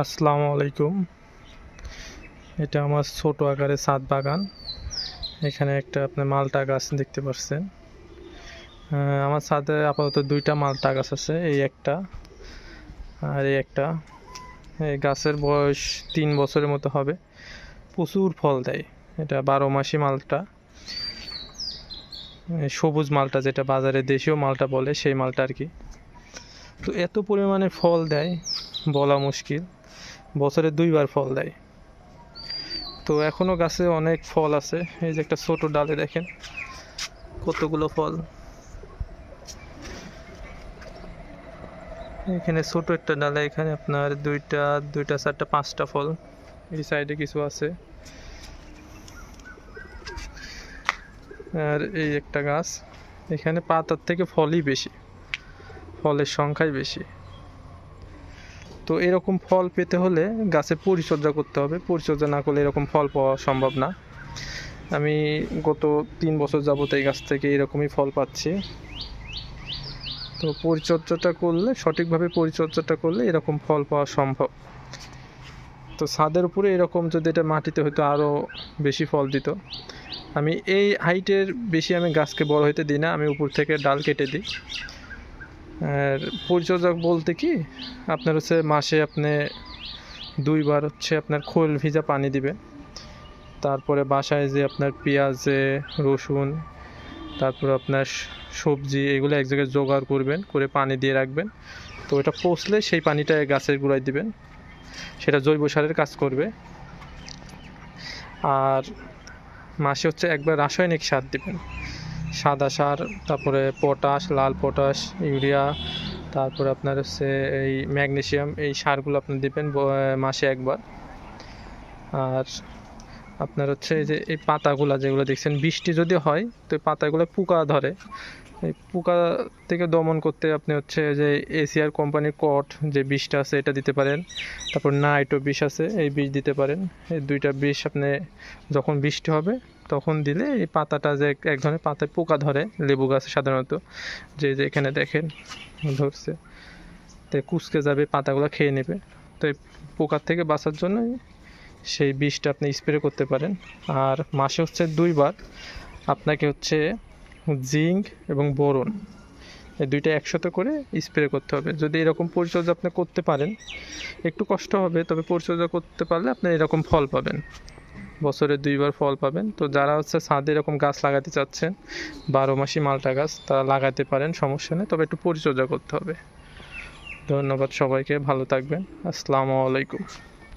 আসসালামু আলাইকুম। এটা আমার ছোট আকারের ছাদ বাগান। এখানে একটা আপনি মালটা গাছ দেখতে পাচ্ছেন। আমার ছাদে আপাতত দুইটা মালটা গাছ আছে, এই একটা আর এই একটা। এই গাছের বয়স 3 বছরের মতো হবে। প্রচুর ফল দেয়। এটা 12 মাসি মালটা, সবুজ মালটা, যেটা বাজারে দেশীয় মালটা বলে সেই মালটা আর কি। তো এত পরিমাণে ফল দেয় বলা মুশকিল। বছরে 2বার ফল দেয়। তো এখনো গাছে অনেক ফল আছে। এই যে একটা ছোট ডালে দেখেন কতগুলো ফল। এখানে ছোট একটা ডালে এখানে আপনার দুইটা দুইটা চারটা 5টা ফল। এই সাইডে কিছু আছে। আর এই একটা গাছ, এখানে পাতার থেকে ফলই বেশি, ফলের সংখ্যাই বেশি। তো এরকম ফল পেতে হলে গাছে পরিচর্যা করতে হবে। পরিচর্যা না করলে এরকম ফল পাওয়া সম্ভব না। আমি গত 3 বছর যাবত এই গাছ থেকে এরকমই ফল পাচ্ছি। তো পরিচর্যাটা করলে, সঠিকভাবে পরিচর্যাটা করলে এরকম ফল পাওয়া সম্ভব। তো ছাদের উপরে এরকম যদি এটা মাটিতে হয়তো আরও বেশি ফল দিত। আমি এই হাইটের বেশি আমি গাছকে বড় হইতে দিই না, আমি উপর থেকে ডাল কেটে দিই। আর পরিচর্যা বলতে কি, আপনার হচ্ছে মাসে আপনি 2বার হচ্ছে আপনার খোল ভিজা পানি দিবেন। তারপরে বাসায় যে আপনার পেঁয়াজে রসুন, তারপর আপনার সবজি, এগুলো এক জায়গায় জোগাড় করবেন, করে পানি দিয়ে রাখবেন। তো এটা পচলে সেই পানিটা গাছের গোড়ায় দিবেন, সেটা জৈব সারের কাজ করবে। আর মাসে হচ্ছে একবার রাসায়নিক সার দিবেন, সাদা সার, তারপরে পটাশ, লাল পটাশ, ইউরিয়া, তারপরে আপনার হচ্ছে এই ম্যাগনেসিয়াম, এই সারগুলো আপনি দিবেন মাসে একবার। আর আপনার হচ্ছে এই যে এই পাতাগুলো যেগুলো দেখছেন, বৃষ্টি যদি হয় তো এই পাতাগুলো পোকা ধরে। এই পোকা থেকে দমন করতে আপনি হচ্ছে যে এসিআর কোম্পানির কট যে বিষটা আছে এটা দিতে পারেন। তারপর নাইট্রো বিষ আছে, এই বিষ দিতে পারেন। এই দুইটা বিষ আপনি যখন বৃষ্টি হবে তখন দিলে এই পাতাটা, যে এক ধরনের পাতায় পোকা ধরে লেবু গাছে সাধারণত, যে যে এখানে দেখেন ধরছে, তো কুচকে যাবে, পাতাগুলো খেয়ে নেবে। তো এই পোকার থেকে বাঁচার জন্য সেই বিষটা আপনি স্প্রে করতে পারেন। আর মাসে হচ্ছে 2বার আপনাকে হচ্ছে জিঙ্ক এবং বোরন, এই দুইটা একসাথে করে স্প্রে করতে হবে। যদি এরকম পরিচর্যা আপনি করতে পারেন, একটু কষ্ট হবে, তবে পরিচর্যা করতে পারলে আপনি এরকম ফল পাবেন, বছরে 2বার ফল পাবেন। তো যারা হচ্ছে ছাদে এরকম গাছ লাগাতে চাচ্ছেন, 12 মাসি মালটা গাছ, তারা লাগাতে পারেন, সমস্যা নেই, তবে একটু পরিচর্যা করতে হবে। ধন্যবাদ সবাইকে, ভালো থাকবেন। আসসালামু আলাইকুম।